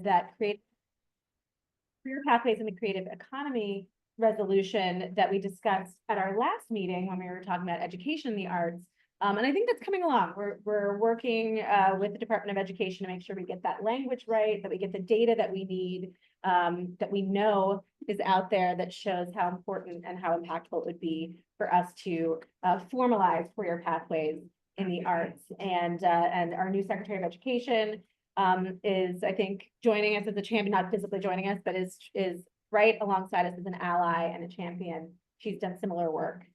that career pathways in the creative economy resolution that we discussed at our last meeting when we were talking about education in the arts. And I think that's coming along. We're working with the Department of Education to make sure we get that language right, that we get the data that we need, that we know is out there that shows how important and how impactful it would be for us to formalize career pathways in the arts. And our new Secretary of Education is, I think, joining us as a champion, not physically joining us, but is right alongside us as an ally and a champion. She's done similar work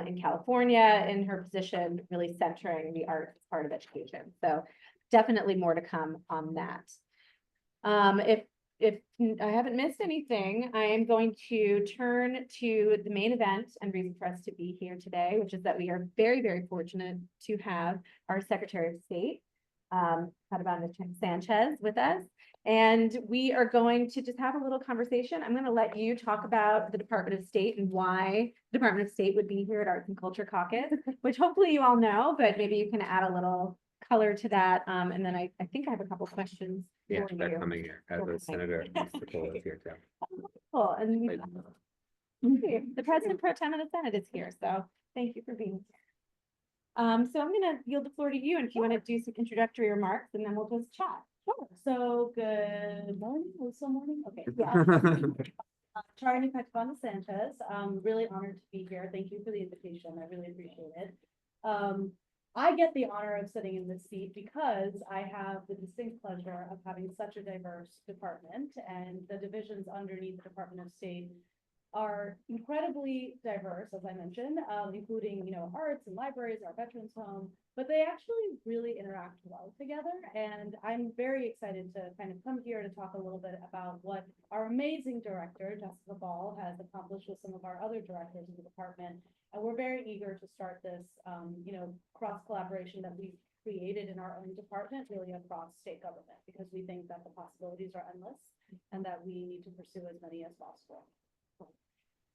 in California in her position, really centering the arts as part of education. So definitely more to come on that. If I haven't missed anything, I am going to turn to the main event and reason for us to be here today, which is that we are very, very fortunate to have our Secretary of State, Patibanda-Sanchez, with us. And we are going to just have a little conversation. I'm going to let you talk about the Department of State and why the Department of State would be here at Arts and Culture Caucus, which hopefully you all know, but maybe you can add a little color to that. And then I think I have a couple questions. Yeah, for they're you. coming here. The Senator Mr. Cole is here too. Cool. And the President Pro Tem of the Senate is here, so thank you for being here. So I'm going to yield the floor to you, and if you want to do some introductory remarks, and then we'll just chat. Sure. So good morning, also morning. Okay. Yeah. Charuni Patibanda-Sanchez. I'm really honored to be here. Thank you for the invitation. I really appreciate it. I get the honor of sitting in this seat because I have the distinct pleasure of having such a diverse department, and the divisions underneath the Department of State are incredibly diverse, as I mentioned, including, arts and libraries, our veterans home, but they actually really interact well together. And I'm very excited to kind of come here to talk a little bit about what our amazing director, Jessica Ball, has accomplished with some of our other directors in the department. And we're very eager to start this, cross collaboration that we've created in our own department, really across state government, because we think that the possibilities are endless and that we need to pursue as many as possible.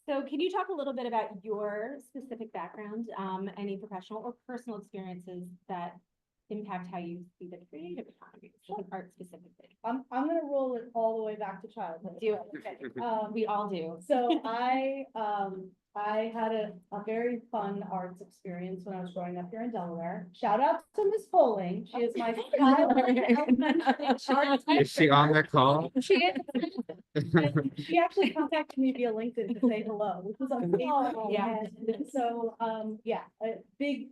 So can you talk a little bit about your specific background, any professional or personal experiences that impact how you see the creative economy, sure. Art specifically? I'm going to roll it all the way back to childhood. Do it. Okay. We all do. So I had a very fun arts experience when I was growing up here in Delaware. Shout out to Miss Poling. She is my Is she on the call? She is. She actually contacted me via LinkedIn to say hello, which was amazing. Yeah. And so, a big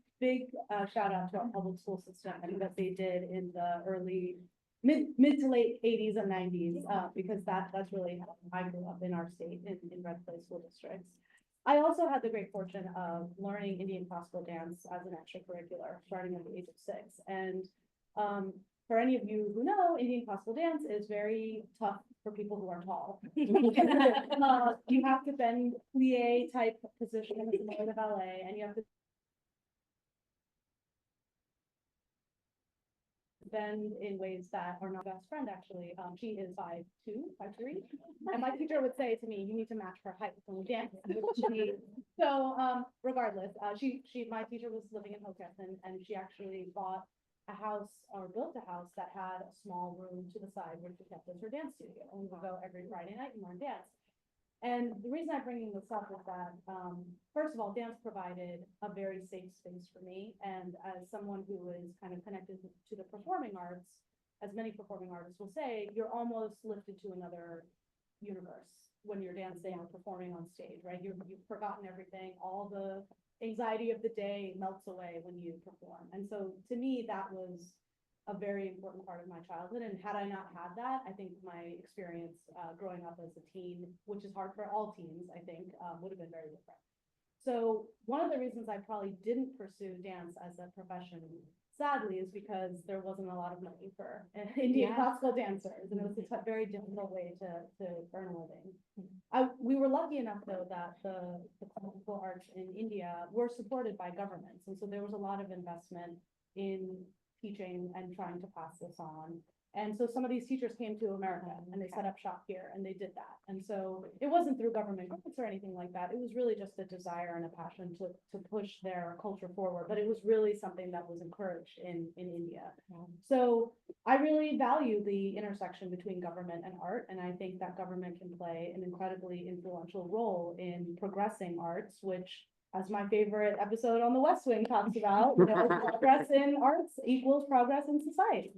shout out to our public school system and what they did in the early mid to late 80s and 90s, because that's really how I grew up in our state in Red Clay school districts. I also had the great fortune of learning Indian classical dance as an extracurricular starting at the age of 6. And for any of you who know, Indian classical dance is very tough for people who are tall. You have to bend plie type positions in the ballet, and you have to bend in ways that are not best friend actually. She is 5'2", 5'3", and my teacher would say to me, "You need to match her height when we dance." So regardless, my teacher was living in Hocus, and she actually bought a house or built a house that had a small room to the side where she kept as her dance studio, and we would go every Friday night and learn dance. And the reason I'm bringing this up is that, first of all, dance provided a very safe space for me. And as someone who is kind of connected to the performing arts, as many performing artists will say, you're almost lifted to another universe when you're dancing or performing on stage, right? You've forgotten everything. All the anxiety of the day melts away when you perform. And so to me, that was a very important part of my childhood. And had I not had that, I think my experience growing up as a teen, which is hard for all teens, I think, would have been very different. So one of the reasons I probably didn't pursue dance as a profession, sadly, is because there wasn't a lot of money for Indian classical dancers, and it was a very difficult way to earn a living. We were lucky enough, though, that the classical arts in India were supported by governments, and so there was a lot of investment in teaching and trying to pass this on. And so some of these teachers came to America and they set up shop here and they did that. And so it wasn't through government grants or anything like that. It was really just a desire and a passion to push their culture forward. But it was really something that was encouraged in India. So I really value the intersection between government and art. And I think that government can play an incredibly influential role in progressing arts, which, as my favorite episode on the West Wing talks about, you know, progress in arts equals progress in society.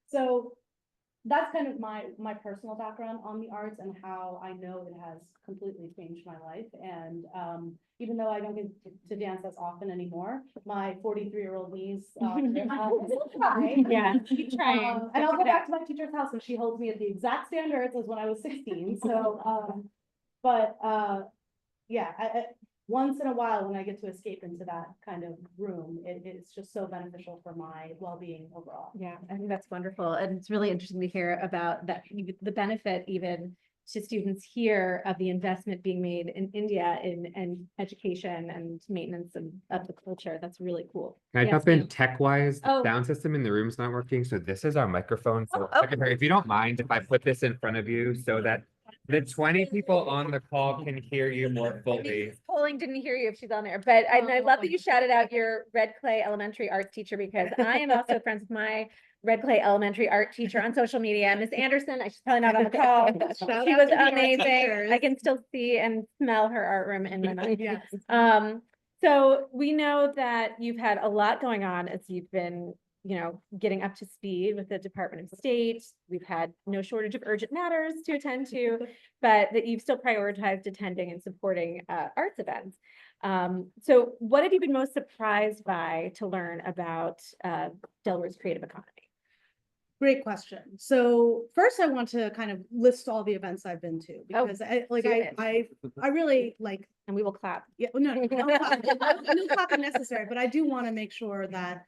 So that's kind of my personal background on the arts and how I know it has completely changed my life. And even though I don't get to dance as often anymore, my 43-year-old niece still try. Yeah, keep trying. And I'll go back to my teacher's house and she holds me at the exact standards as when I was 16. So, yeah, once in a while, when I get to escape into that kind of room, it's just so beneficial for my well-being overall. Yeah, I think that's wonderful. And it's really interesting to hear about that, the benefit even to students here of the investment being made in India in education and maintenance of the culture. That's really cool. Can I Yes, jump in ma'am. tech-wise? The Oh. sound system in the room's not working, so this is our microphone. So Oh, Secretary, if you don't mind, if I put this in front of you so that the 20 people on the call can hear you more fully. Mrs. Poling didn't hear you if she's on there, but I love that you shouted out your Red Clay Elementary arts teacher, because I am also friends with my Red Clay Elementary art teacher on social media. Miss Anderson, she's probably not on the call. Shout She out was to the art amazing. teachers. I can still see and smell her art room in my mind. Yes. So we know that you've had a lot going on as you've been, you know, getting up to speed with the Department of State. We've had no shortage of urgent matters to attend to, but that you've still prioritized attending and supporting arts events. So what have you been most surprised by to learn about Delaware's creative economy? Great question. So first I want to kind of list all the events I've been to, because I really like, And we will clap. yeah, no clapping necessary, but I do want to make sure that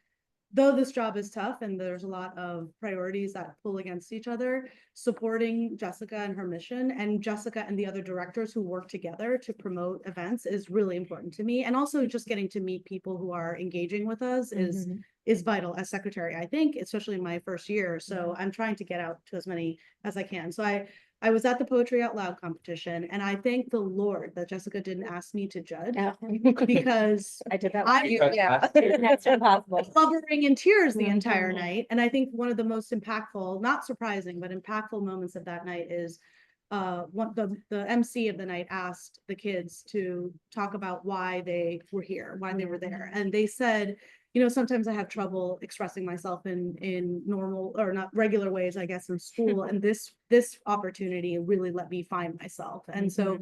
though this job is tough and there's a lot of priorities that pull against each other, supporting Jessica and her mission and Jessica and the other directors who work together to promote events is really important to me. And also just getting to meet people who are engaging with us is vital as secretary, I think, especially in my first year. So I'm trying to get out to as many as I can. So I was at the Poetry Out Loud competition, and I thank the Lord that Jessica didn't ask me to judge, because I did that. Yeah. That's impossible. blubbering in tears the entire night. And I think one of the most impactful, not surprising, but impactful moments of that night is the MC of the night asked the kids to talk about why they were here, why they were there. And they said, you know, sometimes I have trouble expressing myself in normal or not regular ways, I guess, in school. And this opportunity really let me find myself. And so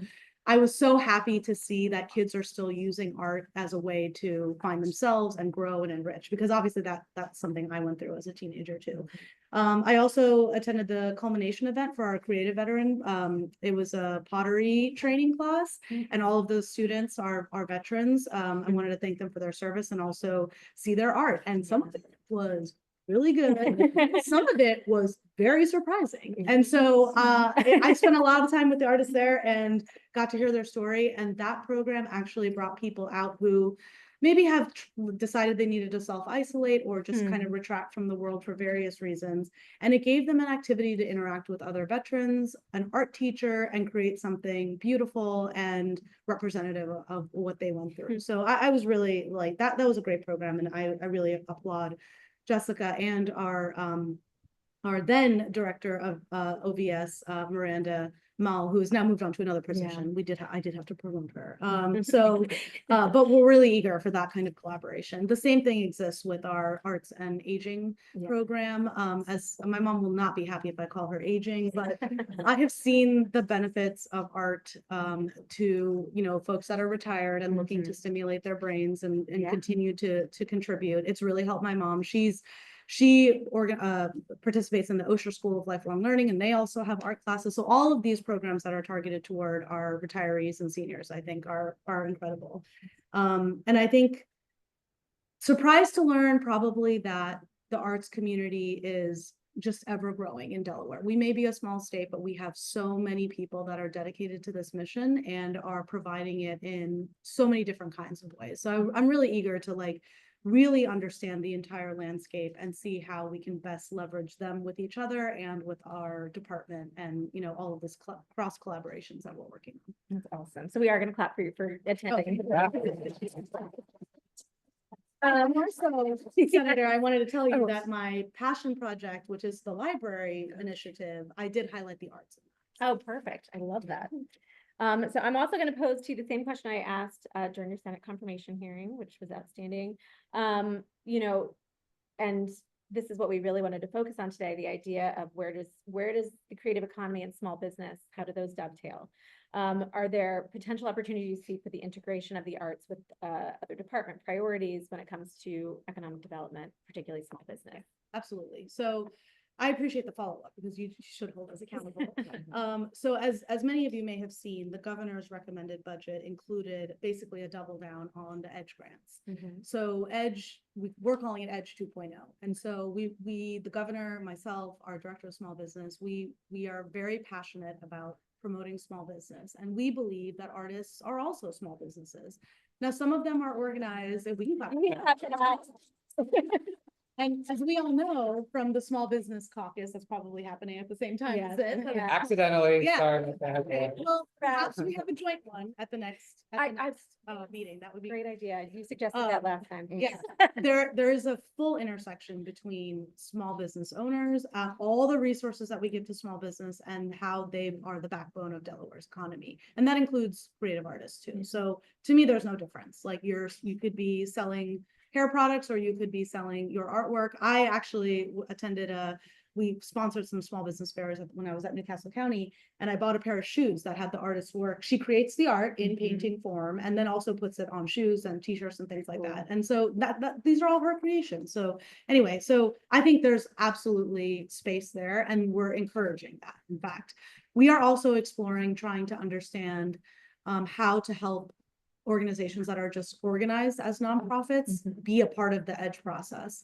I was so happy to see that kids are still using art as a way to find themselves and grow and enrich, because obviously that's something I went through as a teenager too. I also attended the culmination event for our creative veteran. It was a pottery training class, and all of those students are veterans. I wanted to thank them for their service and also see their art. And some of it was really good. Some of it was very surprising. And so I spent a lot of time with the artists there and got to hear their story. And that program actually brought people out who maybe have decided they needed to self-isolate or just kind of retract from the world for various reasons. And it gave them an activity to interact with other veterans, an art teacher, and create something beautiful and representative of what they went through. So I was really like, that was a great program. And I really applaud Jessica and our then director of OVS, Miranda Mal, who has now moved on to another position. I did have to promote her. But we're really eager for that kind of collaboration. The same thing exists with our arts and aging program. As my mom will not be happy if I call her aging, but I have seen the benefits of art to, you know, folks that are retired and looking to stimulate their brains and continue to contribute. It's really helped my mom. She participates in the Osher School of Lifelong Learning, and they also have art classes. So all of these programs that are targeted toward our retirees and seniors, I think are incredible. And I think surprised to learn probably that the arts community is just ever growing in Delaware. We may be a small state, but we have so many people that are dedicated to this mission and are providing it in so many different kinds of ways. So I'm really eager to really understand the entire landscape and see how we can best leverage them with each other and with our department and, you know, all of this cross collaborations that we're working on. That's awesome. So we are going to clap for you for attending. More so, Senator, I wanted to tell you Oh. that my passion project, which is the library initiative, I did highlight the arts. Oh, perfect. I love that. So I'm also going to pose to you the same question I asked during your Senate confirmation hearing, which was outstanding. You know, and this is what we really wanted to focus on today, the idea of where does the creative economy and small business, how do those dovetail? Are there potential opportunities you see for the integration of the arts with other department priorities when it comes to economic development, particularly small business? Absolutely. So I appreciate the follow-up because you should hold us accountable. So as many of you may have seen, the governor's recommended budget included basically a double down on the EDGE grants. So EDGE, we're calling it EDGE 2.0. And so the governor, myself, our director of small business, we are very passionate about promoting small business. And we believe that artists are also small businesses. Now, some of them are organized and we can talk about that. And as we all know from the Small Business Caucus, that's probably happening at the same time as this. Yeah. Accidentally, Yeah. sorry about that. Okay, well, perhaps we have a joint one at the next meeting. That would be Great idea. You suggested that last time. yeah. There is a full intersection between small business owners, all the resources that we give to small business and how they are the backbone of Delaware's economy. And that includes creative artists too. So to me, there's no difference. Like you could be selling hair products or you could be selling your artwork. I actually attended we sponsored some small business fairs when I was at Newcastle County, and I bought a pair of shoes that had the artist's work. She creates the art in painting form and then also puts it on shoes and t-shirts and things like that. And so these are all her creations. So anyway, so I think there's absolutely space there and we're encouraging that. In fact, we are also exploring trying to understand how to help organizations that are just organized as nonprofits be a part of the EDGE process.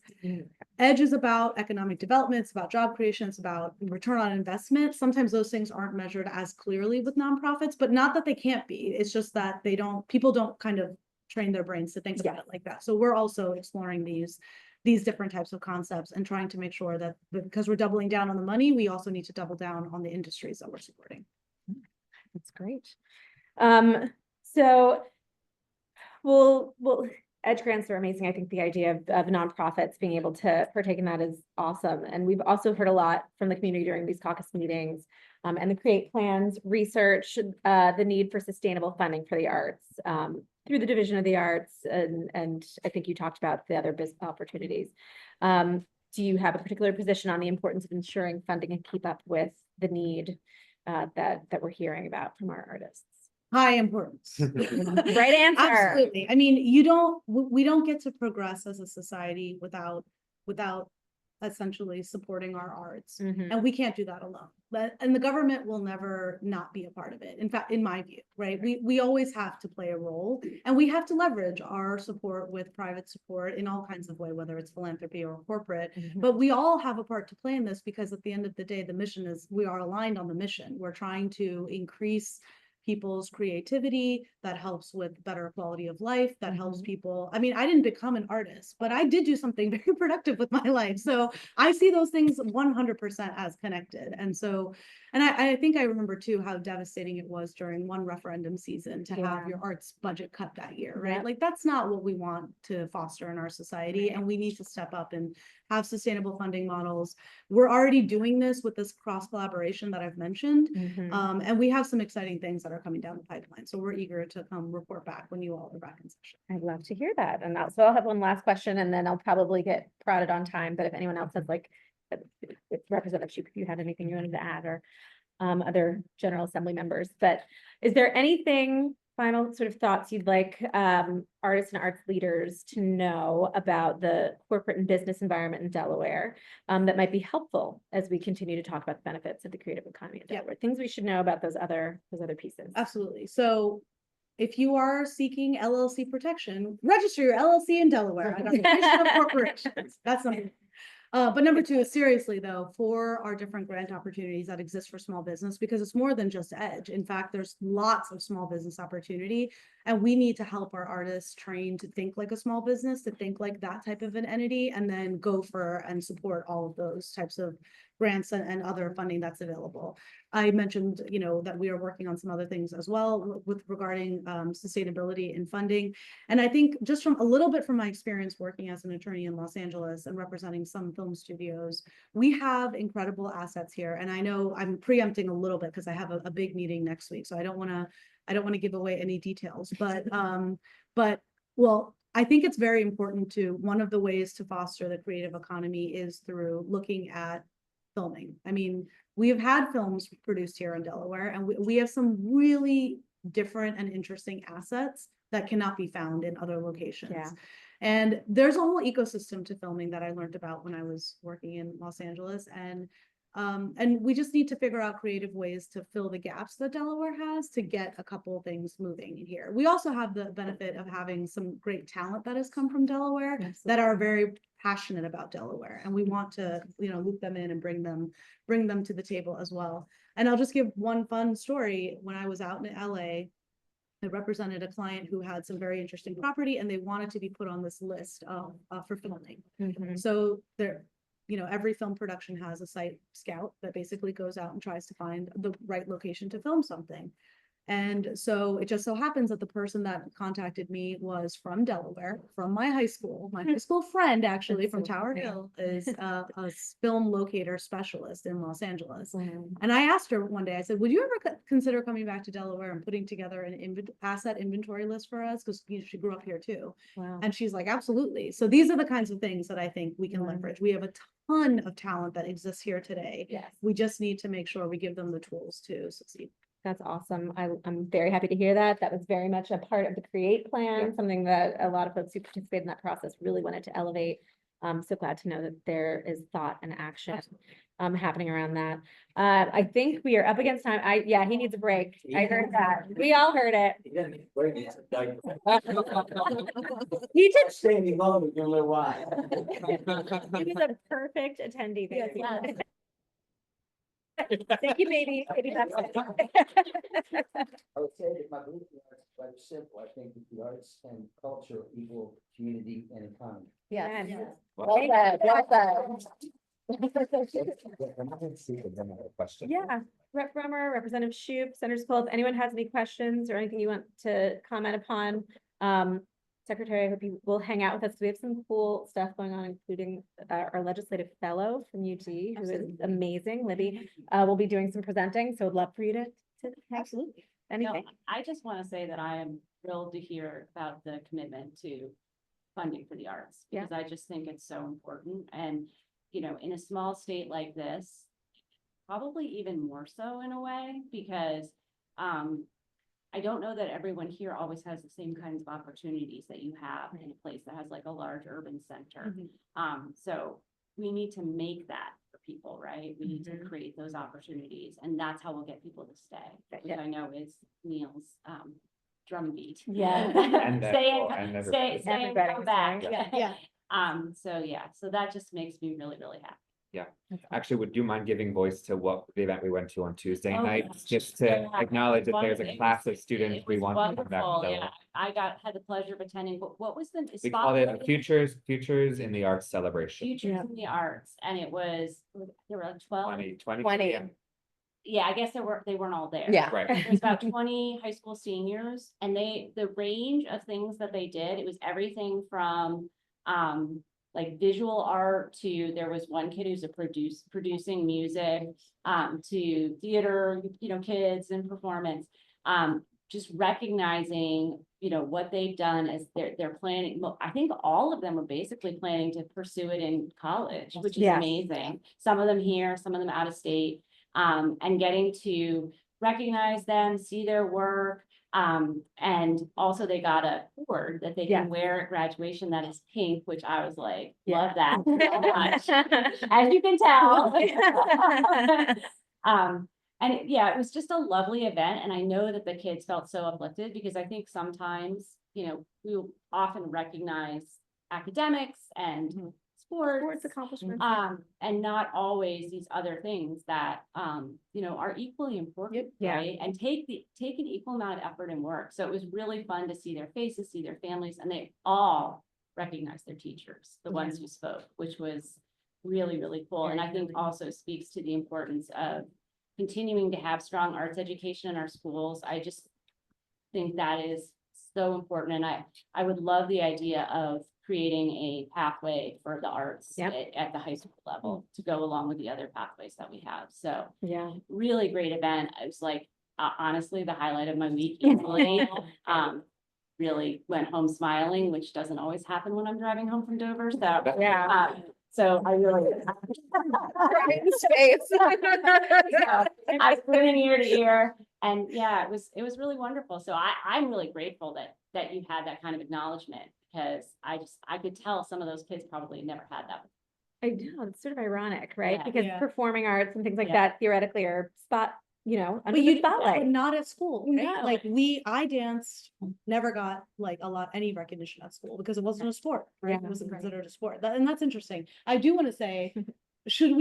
EDGE is about economic development, it's about job creation, it's about return on investment. Sometimes those things aren't measured as clearly with nonprofits, but not that they can't be. It's just that people don't kind of train their brains to think about it like that. So we're also exploring these different types of concepts and trying to make sure that because we're doubling down on the money, we also need to double down on the industries that we're supporting. That's great. So well, EDGE grants are amazing. I think the idea of nonprofits being able to partake in that is awesome. And we've also heard a lot from the community during these caucus meetings and the create plans, research, the need for sustainable funding for the arts through the Division of the Arts. And I think you talked about the other business opportunities. Do you have a particular position on the importance of ensuring funding and keep up with the need that we're hearing about from our artists? High importance. Right answer. Absolutely. I mean, we don't get to progress as a society without essentially supporting our arts. And we can't do that alone. And the government will never not be a part of it. In fact, in my view, right? We always have to play a role and we have to leverage our support with private support in all kinds of ways, whether it's philanthropy or corporate, but we all have a part to play in this because at the end of the day, the mission is we are aligned on the mission. We're trying to increase people's creativity, that helps with better quality of life, that helps people. I mean, I didn't become an artist, but I did do something very productive with my life. So I see those things 100% as connected. And so, and I think I remember too, how devastating it was during one referendum season to have your arts budget cut that year, right? Like that's not what we want to foster in our society. And we need to step up and have sustainable funding models. We're already doing this with this cross collaboration that I've mentioned. And we have some exciting things that are coming down the pipeline. So we're eager to report back when you all are back in session. I'd love to hear that. And so I'll have one last question and then I'll probably get prodded on time. But if anyone else has like, Representative Shupe, if you had anything you wanted to add or other General Assembly members, but is there anything final sort of thoughts you'd like artists and arts leaders to know about the corporate and business environment in Delaware that might be helpful as we continue to talk about the benefits of the creative economy in Delaware? Things we should know about those other pieces. Absolutely. So if you are seeking LLC protection, register your LLC in Delaware. I got the Commission of Corporations. That's something. But number two is seriously though, for our different grant opportunities that exist for small business, because it's more than just EDGE. In fact, there's lots of small business opportunity. And we need to help our artists train to think like a small business, to think like that type of an entity, and then go for and support all of those types of grants and other funding that's available. I mentioned, you know, that we are working on some other things as well with regarding sustainability and funding. And I think just from a little bit from my experience working as an attorney in Los Angeles and representing some film studios, we have incredible assets here. And I know I'm preempting a little bit because I have a big meeting next week, so I don't want to give away any details, but well, I think it's very important one of the ways to foster the creative economy is through looking at filming. I mean, we have had films produced here in Delaware, and we have some really different and interesting assets that cannot be found in other locations. Yeah. And there's a whole ecosystem to filming that I learned about when I was working in Los Angeles. And we just need to figure out creative ways to fill the gaps that Delaware has to get a couple of things moving in here. We also have the benefit of having some great talent that has come from Delaware. Absolutely. That are very passionate about Delaware, and we want to, you know, loop them in and bring them to the table as well. And I'll just give one fun story. When I was out in LA, I represented a client who had some very interesting property, and they wanted to be put on this list for filming. Mhm. So there, you know, every film production has a site scout that basically goes out and tries to find the right location to film something. And so it just so happens that the person that contacted me was from Delaware, from my high school. My high school friend, actually, That's from so Tower funny. Hill, is a film locator specialist in Los Angeles. Mhm. And I asked her one day, I said, would you ever consider coming back to Delaware and putting together an asset inventory list for us? Because she grew up here too. Wow. And she's like, absolutely. So these are the kinds of things that I think we can Wow. leverage. We have a ton of talent that exists here today. Yes. We just need to make sure we give them the tools to succeed. That's awesome. I'm very happy to hear that. That was very much a part of the Create plan, something that a lot of folks who participated in that process really wanted to elevate. I'm so glad to know that there is thought and action happening around that. I think we are up against time. Yeah, he needs a break. I heard that. We all heard it. He did. Stay any longer than a little while. He was a perfect attendee. Thank you. Yes. Thank you, baby. Baby, that's it. I would say that my belief in the arts is quite simple. I think that the arts and culture equal community and economy. Yeah. Yes. Well said, well said. Question. Yeah, Rep. Romer, Representative Shupe, Senator Scholes, if anyone has any questions or anything you want to comment upon? Secretary, I hope you will hang out with us. We have some cool stuff going on, including our legislative fellow from UT, who is amazing. Libby will be doing some presenting, so I'd love for you to Absolutely. anything. No, I just want to say that I am thrilled to hear about the commitment to funding for the arts, Yeah. because I just think it's so important. And, you know, in a small state like this, probably even more so in a way, because I don't know that everyone here always has the same kinds of opportunities that you have in a place that has like a large urban center. So we need to make that for people, right? We need to create those opportunities, and that's how we'll get people to stay, which I know is Neil's drumbeat. Yeah. And that- Stay well, and and stay and everybody come back. staying. Yeah. So yeah, so that just makes me really, really happy. Actually, would you mind giving voice to what the event we went to on Tuesday Oh, night? gosh. Just to Yeah, acknowledge that there's it a was- class of students It we was want to come back wonderful, to. yeah. I had the pleasure of attending, but what was the? We called it Futures in the Arts Celebration. Futures Yeah. in the Arts, and it was, there were like 12. 20. 20. Yeah, I guess they weren't all there. Yeah. Right. There was about 20 high school seniors, and the range of things that they did, it was everything from, like visual art to, there was one kid who's producing music, to theater, you know, kids and performance. Just recognizing, you know, what they've done as they're planning. I think all of them are basically planning to pursue it in college, which is Yeah. amazing. Some of them here, some of them out of state, and getting to recognize them, see their work. And also they got a cord that they Yeah. can wear at graduation that is pink, which I was like, Yeah. love that so much, as you can tell. Yeah, it was just a lovely event, and I know that the kids felt so uplifted, because I think sometimes, you know, we often recognize academics and sports, accomplishments. and not always these other things that, you know, are equally important, Yeah. right? And take an equal amount of effort and work. So it was really fun to see their faces, see their families, and they all recognized their teachers, the ones who spoke, which was really, really cool. And I think also speaks to the importance of continuing to have strong arts education in our schools. I just think that is so important. And I would love the idea of creating a pathway for the arts Yep. at the high school level to go along with the other pathways that we have. So Yeah. really great event. I was like, honestly, the highlight of my week easily. Really went home smiling, which doesn't always happen when I'm driving home from Dover. So, Yeah. so I really. Space. I was grinning ear to ear, and yeah, it was really wonderful. So I'm really grateful that you had that kind of acknowledgement, because I could tell some of those kids probably never had that. I know, it's sort of ironic, right? Yeah. Because Yeah. performing arts and things like Yeah. that theoretically are under But the spotlight. not at school, right? No. Like I danced, never got like any recognition at school because it wasn't a sport, right? Yeah, It wasn't right. considered a sport. And that's interesting. I do want to say, we should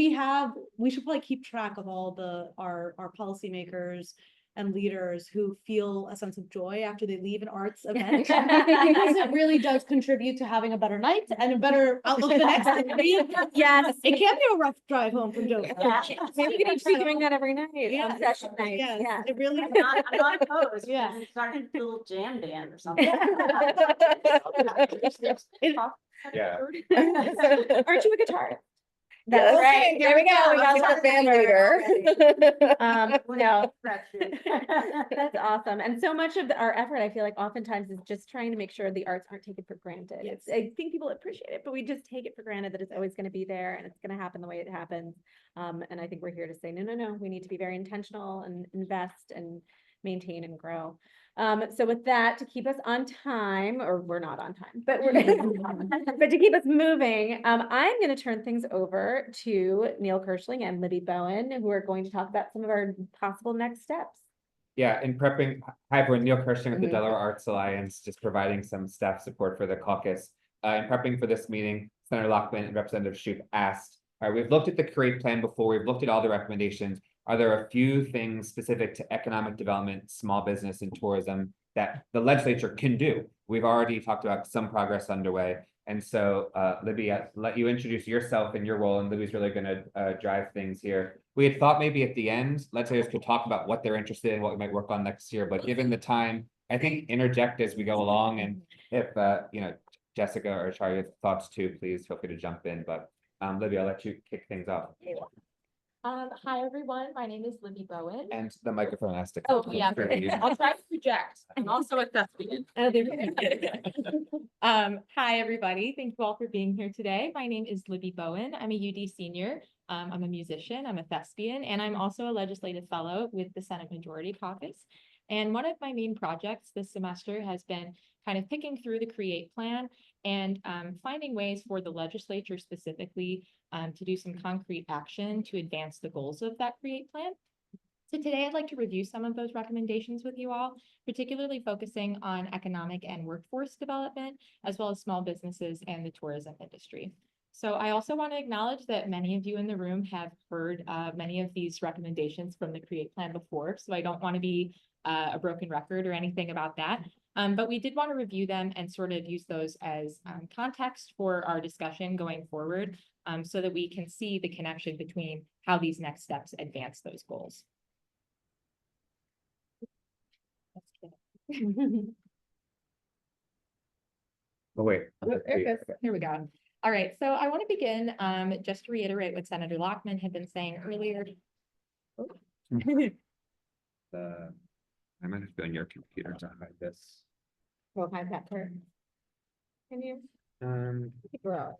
probably keep track of all our policymakers and leaders who feel a sense of joy after they leave an arts event. Because it really does contribute to having a better night and a better outlook the next day. Yes. It can be a rough drive home from Dover. Maybe we need to be doing that every night. Yeah. On session nights. Yeah, Yeah. it really. I'm not opposed. Yeah. We started a little jam band or something. Yeah. Aren't you a guitarist? Yes. That's right. There we go. We got Our a band leader. No, that's awesome. And so much of our effort, I feel like oftentimes is just trying to make sure the arts aren't taken for granted. I think people appreciate it, but we just take it for granted that it's always going to be there and it's going to happen the way it happens. And I think we're here to say, no, we need to be very intentional and invest and maintain and grow. So with that, to keep us on time, or we're not on time, but but to keep us moving, I'm going to turn things over to Neil Kirschling and Libby Bowen, who are going to talk about some of our possible next steps. Yeah, in prepping, hi everyone, Neil Kirschling with the Mhm. Delaware Arts Alliance, just providing some staff support for the caucus. In prepping for this meeting, Senator Lockman and Representative Shupe asked, all right, we've looked at the CREATE plan before, we've looked at all the recommendations. Are there a few things specific to economic development, small business and tourism that the legislature can do? We've already talked about some progress underway. And so, Libby, I'll let you introduce yourself and your role, and Libby's really gonna drive things here. We had thought maybe at the end, legislators could talk about what they're interested in, what we might work on next year, but given the time, I think interject as we go along, and if, Jessica or Charlie have thoughts too, please feel free to jump in, but Libby, I'll let you kick things off. Hi, everyone. My name is Libby Bowen. And the microphone has to. Oh, come yeah. through you. I'll try to project. I'm also a thespian. Oh, there we go. Hi, everybody. Thank you all for being here today. My name is Libby Bowen. I'm a UD senior. I'm a musician, I'm a thespian, and I'm also a legislative fellow with the Senate Majority Caucus. And one of my main projects this semester has been kind of picking through the CREATE plan and finding ways for the legislature specifically to do some concrete action to advance the goals of that CREATE plan. So today I'd like to review some of those recommendations with you all, particularly focusing on economic and workforce development, as well as small businesses and the tourism industry. So I also want to acknowledge that many of you in the room have heard many of these recommendations from the CREATE plan before, so I don't want to be a broken record or anything about that. But we did want to review them and sort of use those as context for our discussion going forward, so that we can see the connection between how these next steps advance those goals. Oh, wait. Here we go. All right, so I want to begin just to reiterate what Senator Lockman had been saying earlier. I might have to be on your computer to hide this. We'll hide that part. Can you?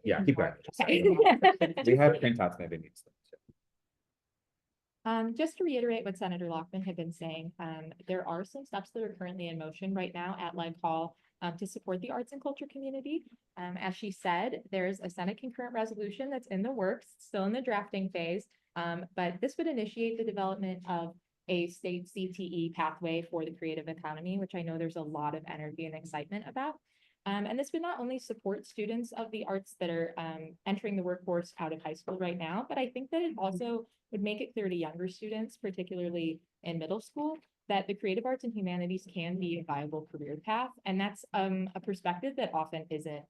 Yeah, keep going. Okay. We have printouts, maybe needs them too. Just to reiterate what Senator Lockman had been saying, there are some steps that are currently in motion right now at Leg Hall to support the arts and culture community. As she said, there's a Senate concurrent resolution that's in the works, still in the drafting phase, but this would initiate the development of a state CTE pathway for the creative economy, which I know there's a lot of energy and excitement about. And this would not only support students of the arts that are entering the workforce out of high school right now, but I think that it also would make it clear to younger students, particularly in middle school, that the creative arts and humanities can be a viable career path. And that's a perspective that often isn't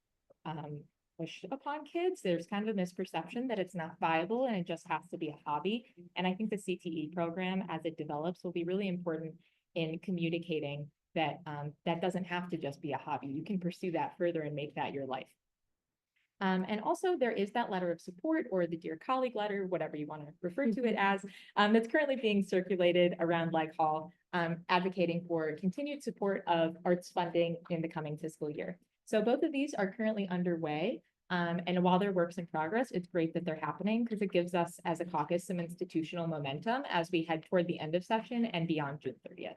pushed upon kids. There's kind of a misperception that it's not viable and it just has to be a hobby. And I think the CTE program, as it develops, will be really important in communicating that that doesn't have to just be a hobby. You can pursue that further and make that your life. And also there is that letter of support, or the Dear Colleague letter, whatever you want to refer to it as, that's currently being circulated around Like Hall, advocating for continued support of arts funding in the coming fiscal year. So both of these are currently underway. And while they're works in progress, it's great that they're happening because it gives us as a caucus some institutional momentum as we head toward the end of session and beyond June 30th.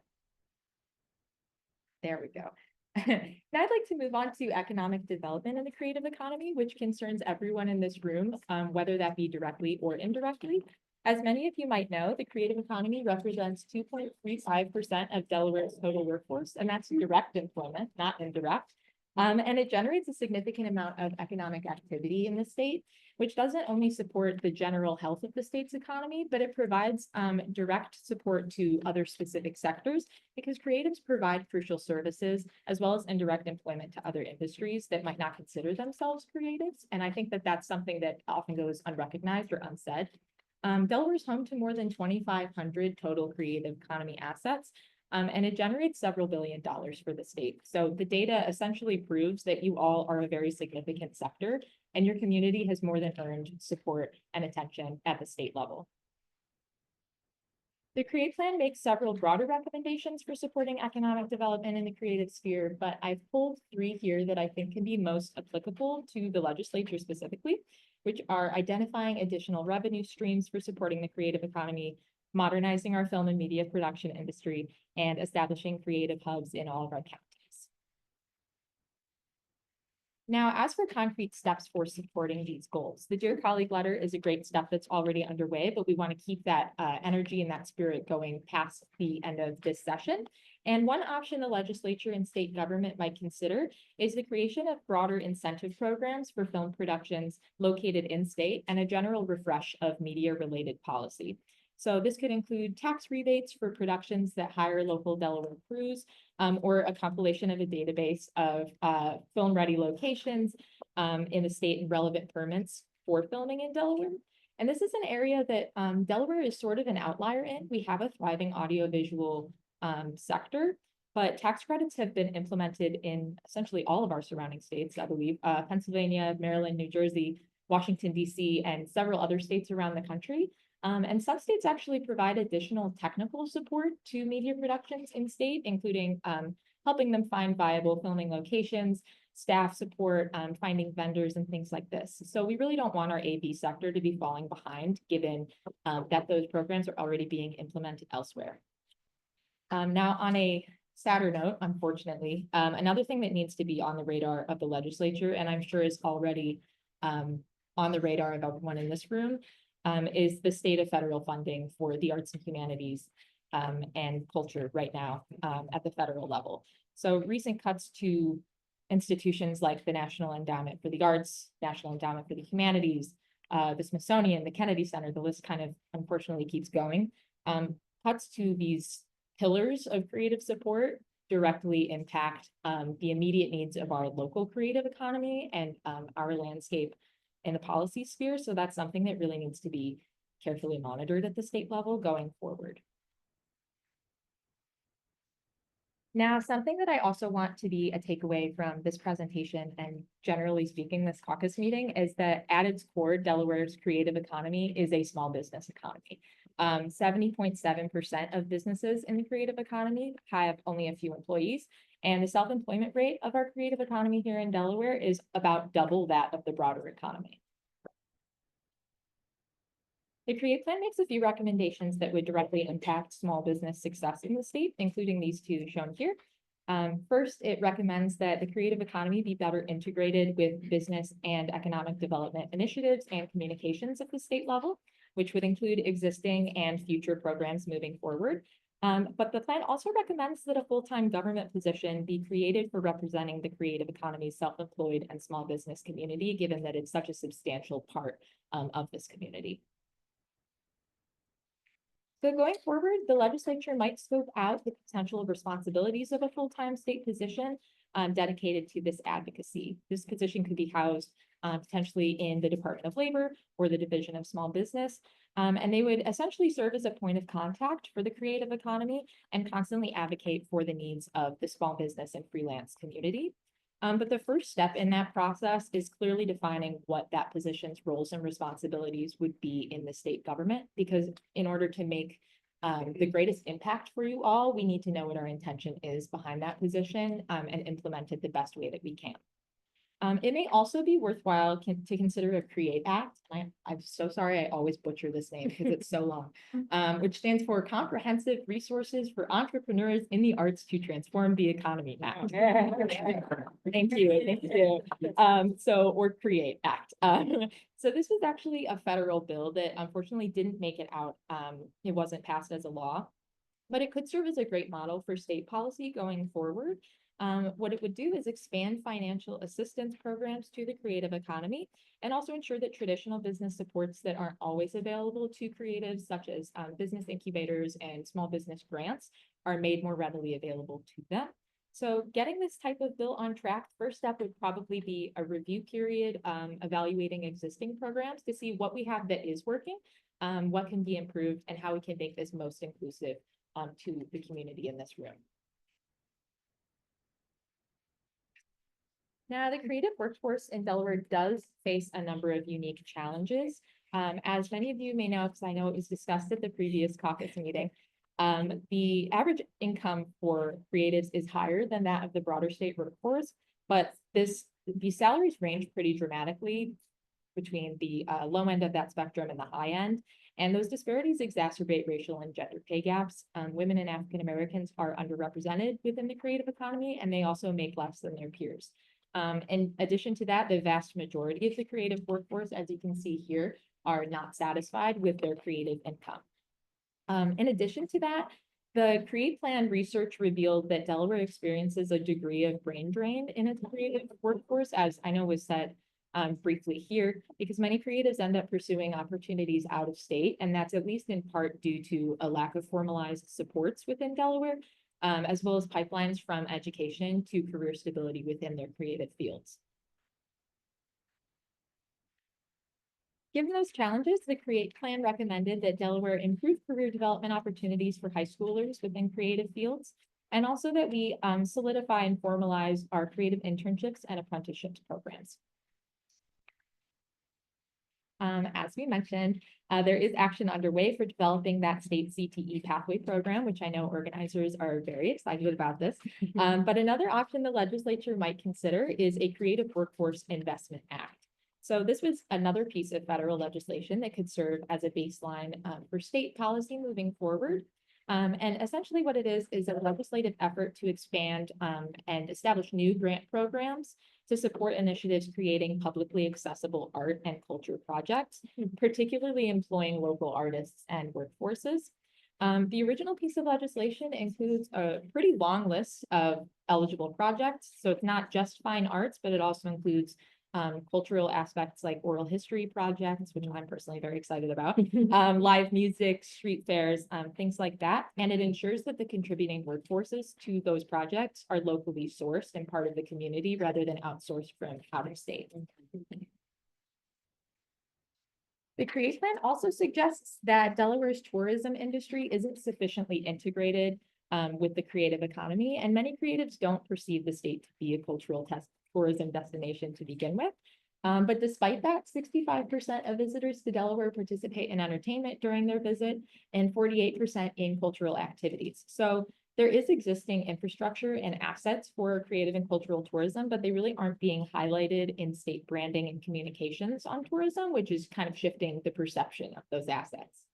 There we go. Now I'd like to move on to economic development in the creative economy, which concerns everyone in this room, whether that be directly or indirectly. As many of you might know, the creative economy represents 2.35% of Delaware's total workforce, and that's direct employment, not indirect. And it generates a significant amount of economic activity in the state, which doesn't only support the general health of the state's economy, but it provides direct support to other specific sectors because creatives provide crucial services as well as indirect employment to other industries that might not consider themselves creatives. And I think that that's something that often goes unrecognized or unsaid. Delaware is home to more than 2,500 total creative economy assets. And it generates several $1 billion for the state. So the data essentially proves that you all are a very significant sector and your community has more than earned support and attention at the state level. The CREATE Plan makes several broader recommendations for supporting economic development in the creative sphere, but I've pulled 3 here that I think can be most applicable to the legislature specifically, which are identifying additional revenue streams for supporting the creative economy, modernizing our film and media production industry, and establishing creative hubs in all of our counties. Now, as for concrete steps for supporting these goals, the Dear Colleague letter is a great step that's already underway, but we want to keep that energy and that spirit going past the end of this session. And one option the legislature and state government might consider is the creation of broader incentive programs for film productions located in state and a general refresh of media-related policy. So this could include tax rebates for productions that hire local Delaware crews, or a compilation of a database of film-ready locations in the state and relevant permits for filming in Delaware. And this is an area that Delaware is sort of an outlier in. We have a thriving audiovisual sector, but tax credits have been implemented in essentially all of our surrounding states, I believe, Pennsylvania, Maryland, New Jersey, Washington, D.C., and several other states around the country. And some states actually provide additional technical support to media productions in state, including helping them find viable filming locations, staff support, finding vendors and things like this. So we really don't want our AV sector to be falling behind, given that those programs are already being implemented elsewhere. Now, on a sadder note, unfortunately, another thing that needs to be on the radar of the legislature, and I'm sure is already on the radar of everyone in this room, is the state of federal funding for the arts and humanities and culture right now at the federal level. So recent cuts to institutions like the National Endowment for the Arts, National Endowment for the Humanities, the Smithsonian, the Kennedy Center, the list kind of unfortunately keeps going. Cuts to these pillars of creative support directly impact the immediate needs of our local creative economy and our landscape in the policy sphere. So that's something that really needs to be carefully monitored at the state level going forward. Now, something that I also want to be a takeaway from this presentation and generally speaking, this caucus meeting is that at its core, Delaware's creative economy is a small business economy. 70.7% of businesses in the creative economy have only a few employees. And the self-employment rate of our creative economy here in Delaware is about double that of the broader economy. The CREATE Plan makes a few recommendations that would directly impact small business success in the state, including these 2 shown here. First, it recommends that the creative economy be better integrated with business and economic development initiatives and communications at the state level, which would include existing and future programs moving forward. But the plan also recommends that a full-time government position be created for representing the creative economy's self-employed and small business community, given that it's such a substantial part of this community. So going forward, the legislature might scope out the potential responsibilities of a full-time state position dedicated to this advocacy. This position could be housed potentially in the Department of Labor or the Division of Small Business. And they would essentially serve as a point of contact for the creative economy and constantly advocate for the needs of the small business and freelance community. But the first step in that process is clearly defining what that position's roles and responsibilities would be in the state government, because in order to make the greatest impact for you all, we need to know what our intention is behind that position and implement it the best way that we can. It may also be worthwhile to consider a CREATE Act. I'm so sorry, I always butcher this name because it's so long, which stands for Comprehensive Resources for Entrepreneurs in the Arts to Transform the Economy Act. Thank you. Or CREATE Act. So this was actually a federal bill that unfortunately didn't make it out. It wasn't passed as a law, but it could serve as a great model for state policy going forward. What it would do is expand financial assistance programs to the creative economy and also ensure that traditional business supports that aren't always available to creatives, such as business incubators and small business grants, are made more readily available to them. So getting this type of bill on track, first step would probably be a review period, evaluating existing programs to see what we have that is working, what can be improved, and how we can make this most inclusive to the community in this room. Now, the creative workforce in Delaware does face a number of unique challenges. As many of you may know, because I know it was discussed at the previous caucus meeting, the average income for creatives is higher than that of the broader state workforce, but these salaries range pretty dramatically between the low end of that spectrum and the high end. And those disparities exacerbate racial and gender pay gaps. Women and African Americans are underrepresented within the creative economy, and they also make less than their peers. In addition to that, the vast majority of the creative workforce, as you can see here, are not satisfied with their creative income. In addition to that, the CREATE Plan research revealed that Delaware experiences a degree of brain drain in its creative workforce, as I know was said briefly here, because many creatives end up pursuing opportunities out of state, and that's at least in part due to a lack of formalized supports within Delaware, as well as pipelines from education to career stability within their creative fields. Given those challenges, the CREATE Plan recommended that Delaware improve career development opportunities for high schoolers within creative fields, and also that we solidify and formalize our creative internships and apprenticeships programs. As we mentioned, there is action underway for developing that state CTE pathway program, which I know organizers are very excited about this. But another option the legislature might consider is a Creative Workforce Investment Act. So this was another piece of federal legislation that could serve as a baseline for state policy moving forward. And essentially what it is a legislative effort to expand and establish new grant programs to support initiatives creating publicly accessible art and culture projects, particularly employing local artists and workforces. The original piece of legislation includes a pretty long list of eligible projects. So it's not just fine arts, but it also includes cultural aspects like oral history projects, which I'm personally very excited about, live music, street fairs, things like that. And it ensures that the contributing workforces to those projects are locally sourced and part of the community rather than outsourced from out of state. The CREATE Plan also suggests that Delaware's tourism industry isn't sufficiently integrated with the creative economy, and many creatives don't perceive the state to be a cultural tourism destination to begin with. But despite that, 65% of visitors to Delaware participate in entertainment during their visit and 48% in cultural activities. So there is existing infrastructure and assets for creative and cultural tourism, but they really aren't being highlighted in state branding and communications on tourism, which is kind of shifting the perception of those assets.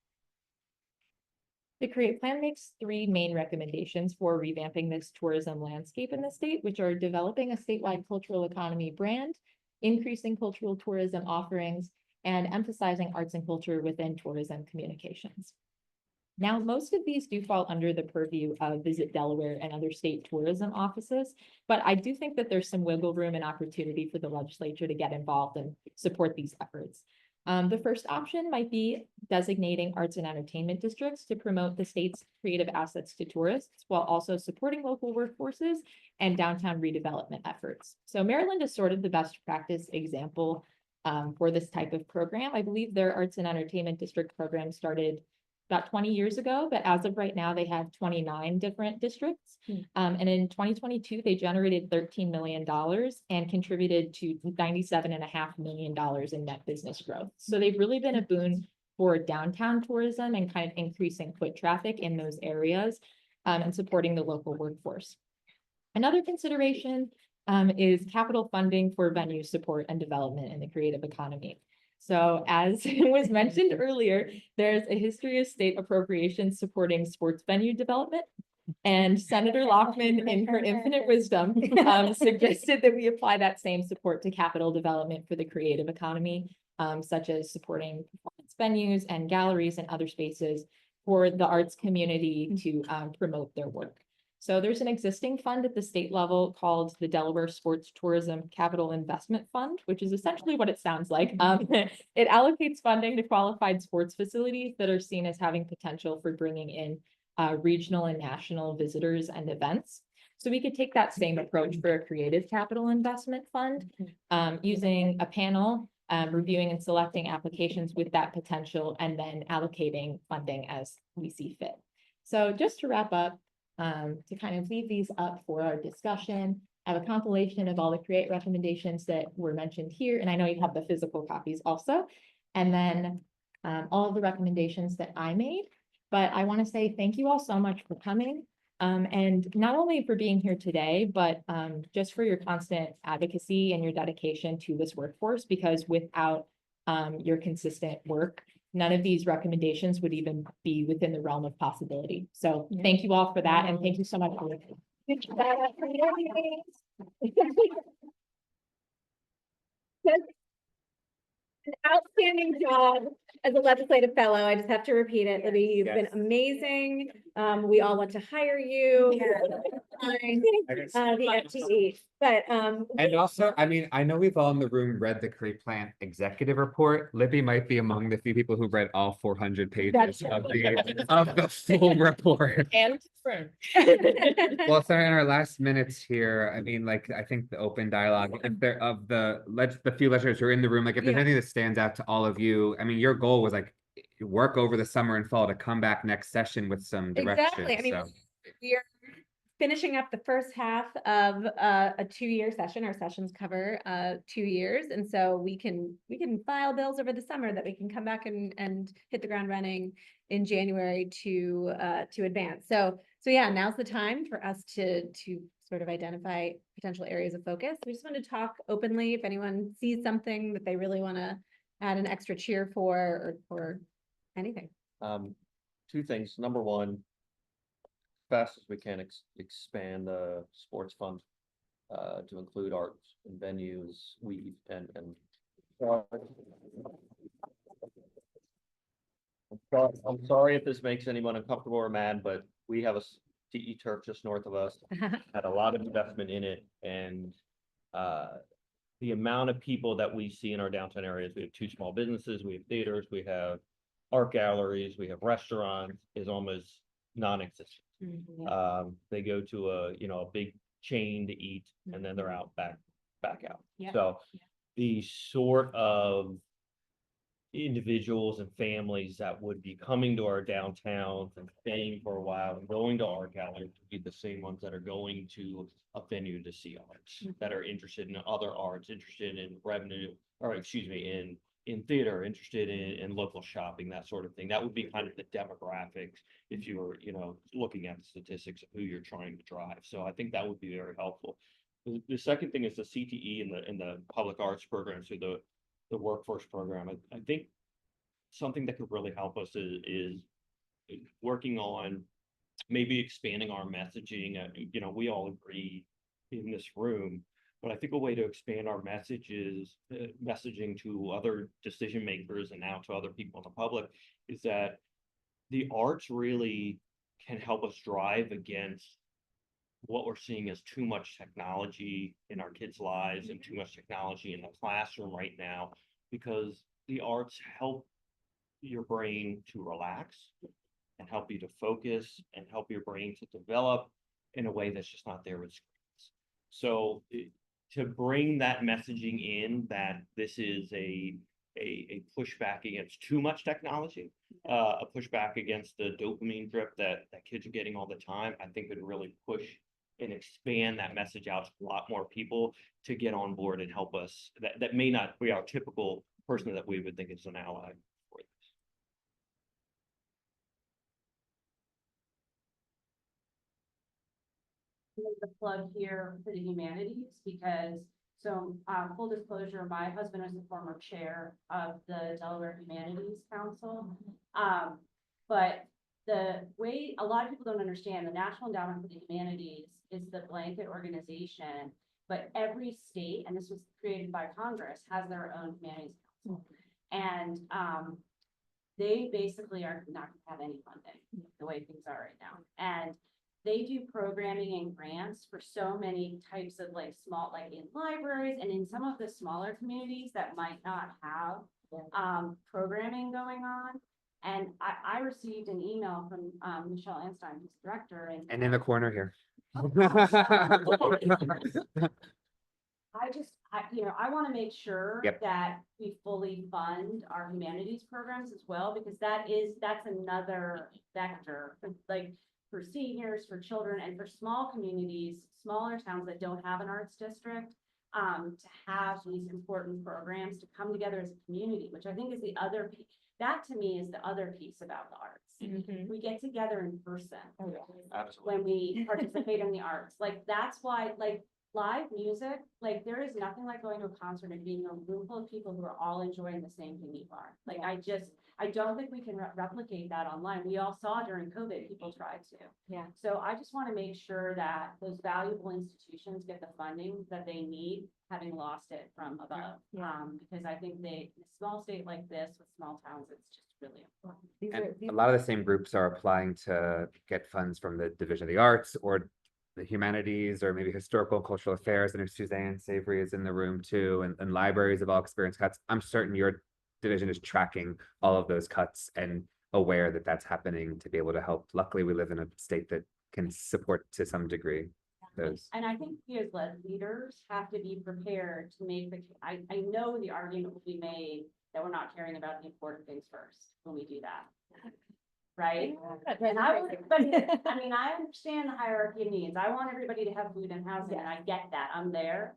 The CREATE Plan makes three main recommendations for revamping this tourism landscape in the state, which are developing a statewide cultural economy brand, increasing cultural tourism offerings, and emphasizing arts and culture within tourism communications. Now, most of these do fall under the purview of Visit Delaware and other state tourism offices, but I do think that there's some wiggle room and opportunity for the legislature to get involved and support these efforts. The first option might be designating arts and entertainment districts to promote the state's creative assets to tourists while also supporting local workforces and downtown redevelopment efforts. So Maryland is sort of the best practice example for this type of program. I believe their arts and entertainment district program started about 20 years ago, but as of right now, they have 29 different districts. And in 2022, they generated $13 million and contributed to $97.5 million in net business growth. So they've really been a boon for downtown tourism and kind of increasing foot traffic in those areas and supporting the local workforce. Another consideration is capital funding for venue support and development in the creative economy. So as was mentioned earlier, there's a history of state appropriations supporting sports venue development. And Senator Lockman, in her infinite wisdom, suggested that we apply that same support to capital development for the creative economy, such as supporting performance venues and galleries and other spaces for the arts community to promote their work. So there's an existing fund at the state level called the Delaware Sports Tourism Capital Investment Fund, which is essentially what it sounds like. It allocates funding to qualified sports facilities that are seen as having potential for bringing in regional and national visitors and events. So we could take that same approach for a creative capital investment fund, using a panel, reviewing and selecting applications with that potential, and then allocating funding as we see fit. So just to wrap up, to kind of leave these up for our discussion, I have a compilation of all the CREATE recommendations that were mentioned here, and I know you have the physical copies also, and then all of the recommendations that I made. But I want to say thank you all so much for coming, and not only for being here today, but just for your constant advocacy and your dedication to this workforce, because without your consistent work, none of these recommendations would even be within the realm of possibility. So thank you all for that. And thank you so much for listening. An outstanding job as a legislative fellow. I just have to repeat it, Libby. You've been amazing. We all want to hire you. The FTE, but And also, I mean, I know we've all in the room read the Create Plan executive report. Libby might be among the few people who read all 400 pages of the full report. And confirmed. Well, sorry, in our last minutes here, I mean, like, I think the open dialogue, if there of the few legislators who are in the room, like, if there's anything that stands out to all of you, I mean, your goal was like work over the summer and fall to come back next session with some direction. exactly. I mean, So we are finishing up the first half of a 2-year session. Our sessions cover 2 years, and so we can file bills over the summer that we can come back and hit the ground running in January to advance. So yeah, now's the time for us to sort of identify potential areas of focus. We just want to talk openly. If anyone sees something that they really want to add an extra cheer for, or anything. Two things. Number one, fast as we can expand the sports fund to include arts and venues. I'm sorry if this makes anyone uncomfortable or mad, but we have a TE turf just north of us, had a lot of investment in it, and the amount of people that we see in our downtown areas, we have 2 small businesses, we have theaters, we have art galleries, we have restaurants, is almost non-existent. They go to a big chain to eat, and then they're out back out. Yeah. So the sort of individuals and families that would be coming to our downtowns and staying for a while and going to art galleries would be the same ones that are going to a venue to see arts, that are interested in other arts, interested in revenue, or excuse me, in theater, interested in local shopping, that sort of thing. That would be kind of the demographics if you were, looking at the statistics of who you're trying to drive. So I think that would be very helpful. The second thing is the CTE and the public arts program, so the workforce program. I think something that could really help us is working on maybe expanding our messaging. We all agree in this room, but I think a way to expand our message is messaging to other decision makers and now to other people in the public is that the arts really can help us drive against what we're seeing as too much technology in our kids' lives and too much technology in the classroom right now, because the arts help your brain to relax and help you to focus and help your brain to develop in a way that's just not there with screens. So to bring that messaging in that this is a pushback against too much technology, a pushback against the dopamine drip that kids are getting all the time, I think would really push and expand that message out to a lot more people to get on board and help us that may not be our typical person that we would think is an ally for this. The plug here for the humanities, because full disclosure, my husband is the former chair of the Delaware Humanities Council. But the way a lot of people don't understand, the National Endowment for the Humanities is the blanket organization, but every state, and this was created by Congress, has their own humanities council. And they basically are not gonna have any funding the way things are right now. And they do programming and grants for so many types of like small, like in libraries and in some of the smaller communities that might not have programming going on. And I received an email from Michelle Anstein, who's the director, And in the corner here. I want to make sure Yep. that we fully fund our humanities programs as well, because that's another vector for for seniors, for children, and for small communities, smaller towns that don't have an arts district, to have these important programs to come together as a community, which I think is the other piece. That to me is the other piece about the arts. We get together in person Absolutely. when we participate in the arts. Like that's why, like live music, like there is nothing like going to a concert and being a room full of people who are all enjoying the same thing you are. Like I don't think we can replicate that online. We all saw during COVID, people tried to. Yeah. So I just want to make sure that those valuable institutions get the funding that they need, having lost it from above. Yeah. Because I think in a small state like this with small towns, it's just really important. And a lot of the same groups are applying to get funds from the Division of the Arts or the Humanities or maybe Historical and Cultural Affairs. And if Suzanne Savory is in the room too, and libraries have all experienced cuts. I'm certain your division is tracking all of those cuts and aware that that's happening to be able to help. Luckily, we live in a state that can support to some degree those. And I think we as leaders have to be prepared to make I know the argument will be made that we're not caring about the important things first when we do that. Right? And I understand the hierarchy of needs. I want everybody to have food and housing, and I get that. I'm there.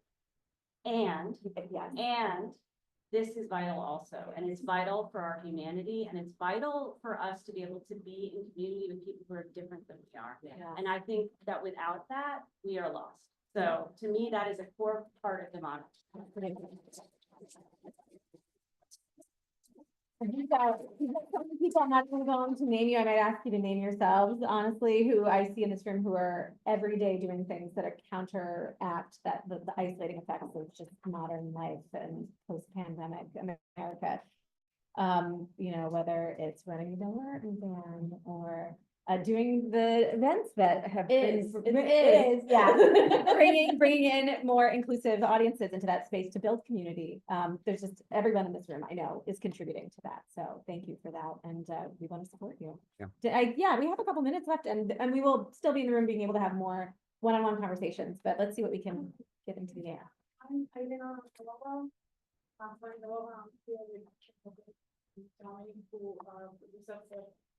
And this is vital also, and it's vital for our humanity, and it's vital for us to be able to be in community with people who are different than we are. Yeah. And I think that without that, we are lost. So to me, that is a core part of democracy. We've got some people I'm not going to name you. I might ask you to name yourselves, honestly, who I see in this room who are every day doing things that counteract the isolating effects of just modern life and post-pandemic America. Whether it's running the Delaware band or doing the events that have been bringing in more inclusive audiences into that space to build community. There's just everyone in this room I know is contributing to that. So thank you for that, and we want to support you. Yeah. We have a couple minutes left, and we will still be in the room being able to have more one-on-one conversations. But let's see what we can get into the air.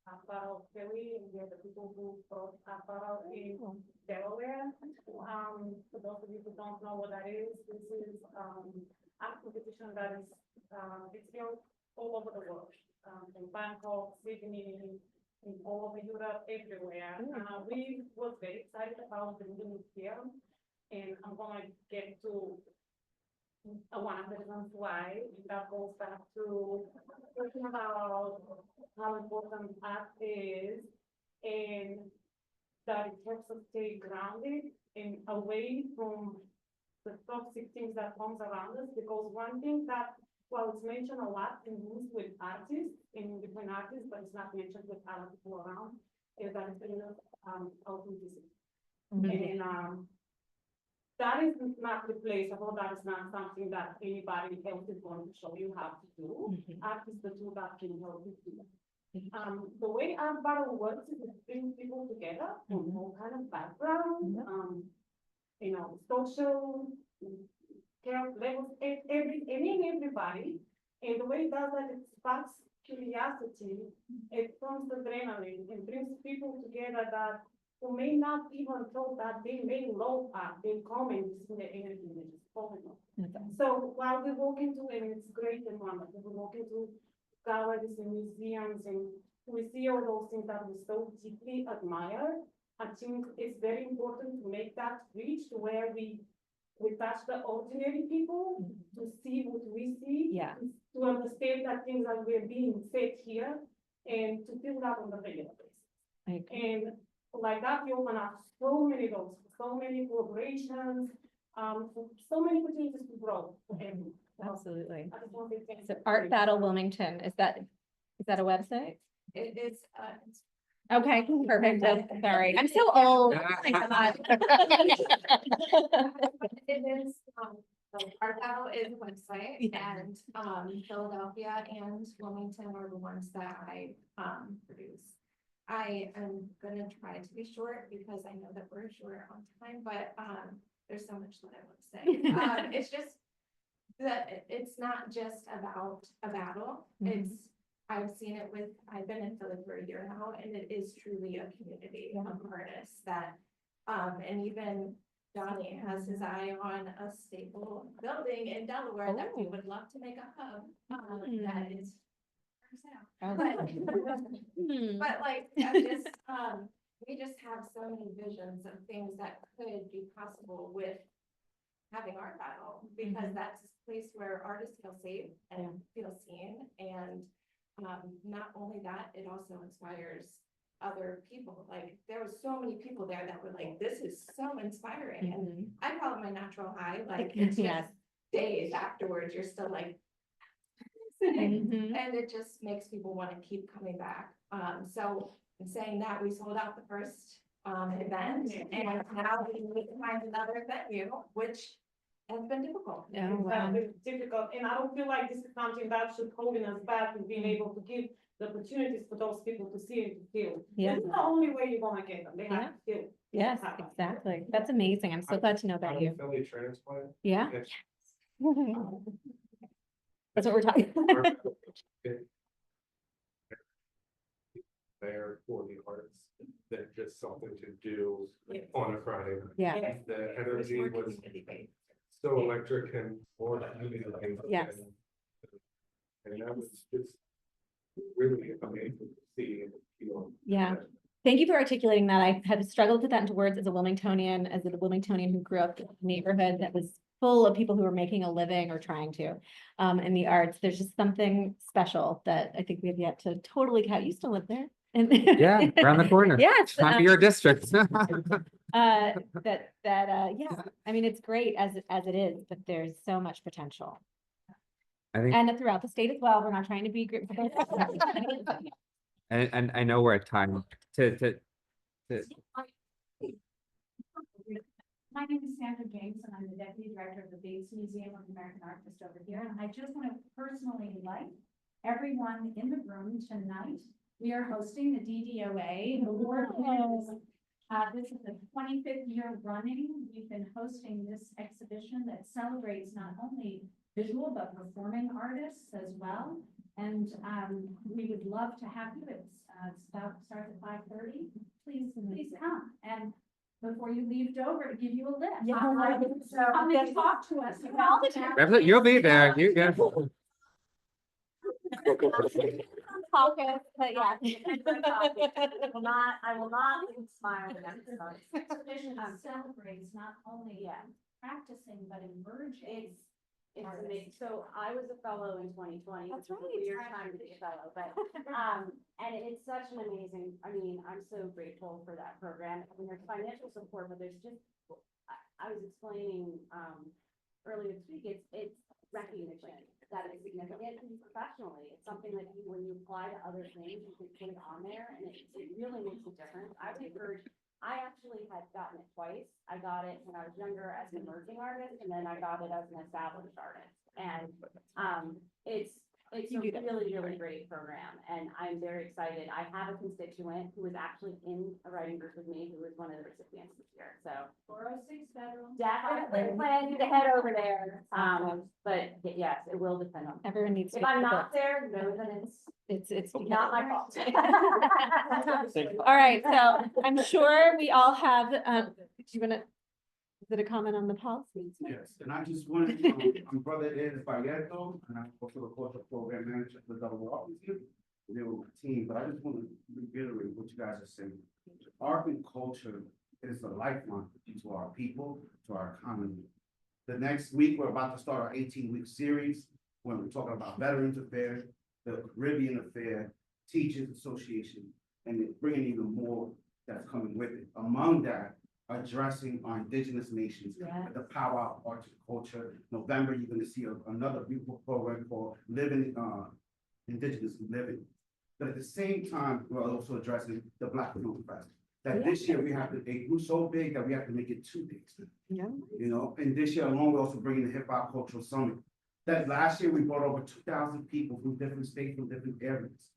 Apparel Philly, and we're the people who brought apparel in Delaware. For those of you who don't know what that is, this is a competition that is it's held all over the world, in Bangkok, Sydney, in all over Europe, everywhere. We was very excited about bringing it here, and I'm gonna get to one of the reasons why that goes back to talking about how important art is, and that it helps us stay grounded and away from the toxic things that comes around us. Because one thing that Well, it's mentioned a lot in rooms with artists, in different artists, but it's not mentioned with other people around, is that it's enough, authenticity. And, that is not replaceable, that is not something that anybody else is going to show you how to do. Art is the tool that can help you do that. The way art battle works is it brings people together from all kind of backgrounds, you know, social, care levels, everybody. And the way it does that, it sparks curiosity, it forms adrenaline, and brings people together that who may not even thought that they may love art, they come and see the energy that is falling on. So while we walk into, and it's great and wonderful, we walk into galleries and museums and we see all those things that we so deeply admire. I think it's very important to make that reach to where we touch the ordinary people to see what we see. Yeah. To understand that things are we're being said here and to feel that on the regular basis. And like that, you open up so many doors, so many collaborations, so many opportunities to grow for everyone. Absolutely. I just want to thank So you. Art Battle Wilmington, is that a website? It is, Okay, perfect. Oh, sorry, I'm so old. Oh my God. it is, Art Battle is a website and, Philadelphia and Wilmington are the ones that I, produce. I am gonna try to be short because I know that we're short on time, but, there's so much that I want to say. It's just that it's not just about a battle. It's, I've seen it with, I've been in Philly for a year now, and it is truly a community of artists that, and even Johnny has his eye on a staple building in Delaware that we would love to make a hub, that is for sale. But like, I just, we just have so many visions of things that could be possible with having Art Battle, because that's a place where artists feel safe and feel seen. And not only that, it also inspires other people. Like there was so many people there that were like, this is so inspiring. And I call it my natural high. Like it's just days afterwards, you're still like, and it just makes people want to keep coming back. So in saying that, we sold out the first event, and now we need to find another venue, which has been difficult. Oh, wow. It's difficult, and I don't feel like this is something that should holding us back from being able to give the opportunities for those people to see and to feel. Yeah. This is the only way you're gonna get them. They have to feel. Yes, exactly. That's amazing. I'm so glad to know about you. Philly transplant. Yeah. Yes. That's what we're talking about. There for the arts, than just something to do on a Friday night. Yeah. The energy was so electric and more community. Yes. And that was just really amazing to see and feel. Yeah. Thank you for articulating that. I have struggled to put that into words as a Wilmingtonian, who grew up in a neighborhood that was full of people who were making a living or trying to, in the arts. There's just something special that I think we have yet to totally catch. You still live there? Yeah, around the corner. Yes. Top of your district. Yeah, I mean, it's great as it is, but there's so much potential. I think, And throughout the state as well, we're not trying to be great. and I know we're at time to My name is Sandra James, and I'm the Deputy Director of the Bates Museum of American Art just over here. And I just want to personally like everyone in the room tonight. We are hosting the DDOA Award winners. This is the 25th year running. We've been hosting this exhibition that celebrates not only visual but performing artists as well. And we would love to have you. It's starts at 5:30. Please come. And before you leave Dover, to give you a lift. So come and talk to us. All the time. you'll be there. You go. Caucus, but yeah. I will not inspire them. Exhibition celebrates not only practicing, but emerging. It's amazing. So I was a fellow in 2020. That's which was a right. weird time to be a fellow, but, and it's such an amazing, I mean, I'm so grateful for that program. I mean, there's financial support, but there's just, I was explaining, earlier this week, it's recognition. that is significant professionally. It's something that you, when you apply to other things, you can put it on there and it really makes a difference. I would encourage, I actually had gotten it twice. I got it when I was younger as an emerging artist, and then I got it as an established artist. And, it's a really, really great program, and I'm very excited. I have a constituent who was actually in a writing group with me, who was one of the recipients this year, so. 406 bedroom. Definitely planning to head over there, but yes, it will depend on. Everyone needs to. If I'm not there, know that It's not my fault. All right, so I'm sure we all have, do you wanna, is it a comment on the policies? Yes, and I just wanted, I'm brother Ed Barreto, and I'm also the cultural program manager for Delaware office here. They were my team, but I just want to reiterate what you guys are saying. Art and culture is a lifeline to our people, to our economy. The next week, we're about to start our 18-week series when we're talking about Veterans Affairs, the Caribbean Affair, Teachers Association, and it's bringing even more that's coming with it. Among that, addressing our indigenous nations, the power of art and culture. November, you're gonna see another beautiful program called Living, Indigenous Living. But at the same time, we're also addressing the Black Film Fest. That this year we have to, it grew so big that we have to make it 2 days. Yeah. You know, and this year alone, we're also bringing the Hip Hop Cultural Summit. That last year we brought over 2,000 people from different states, from different areas.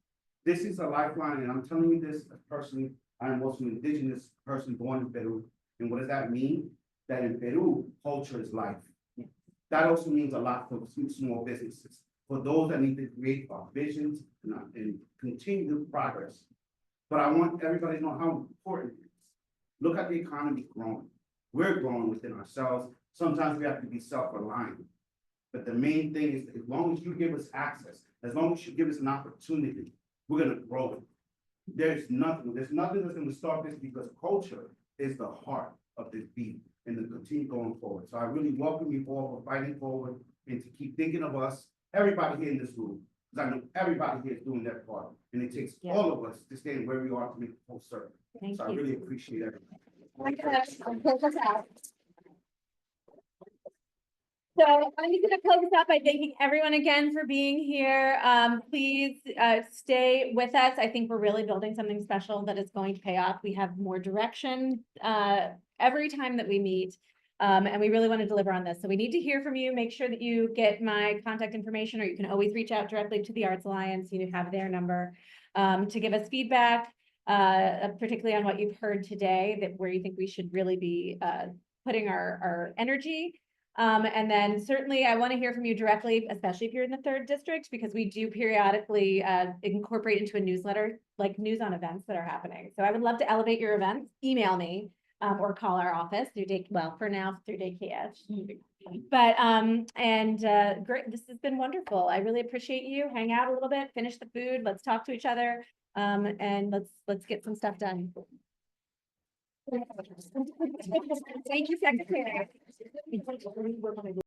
This is a lifeline, and I'm telling you this personally. I'm also an indigenous person born in Peru. And what does that mean? That in Peru, culture is life. That also means a lot for small businesses, for those that need to create our visions and continue progress. But I want everybody to know how important it is. Look at the economy growing. We're growing within ourselves. Sometimes we have to be self-reliant. But the main thing is, as long as you give us access, as long as you give us an opportunity, we're gonna grow it. There's nothing that's gonna stop this, because culture is the heart of this beat and to continue going forward. So I really welcome you all for fighting forward and to keep thinking of us, everybody here in this room, because I know everybody here is doing their part. And it takes all of us to stand where we are to make the full circle. Thank So I you. really appreciate everything. So I'm just gonna close this out by thanking everyone again for being here. Please stay with us. I think we're really building something special that is going to pay off. We have more direction every time that we meet. And we really want to deliver on this. So we need to hear from you. Make sure that you get my contact information, or you can always reach out directly to the Arts Alliance. You have their number to give us feedback, particularly on what you've heard today, that where you think we should really be putting our energy. And then certainly I want to hear from you directly, especially if you're in the 3rd district, because we do periodically incorporate into a newsletter, like news on events that are happening. So I would love to elevate your events. Email me or call our office through for now through DayCash. But great, this has been wonderful. I really appreciate you. Hang out a little bit, finish the food, let's talk to each other, and let's get some stuff done. Thank you, Secretary.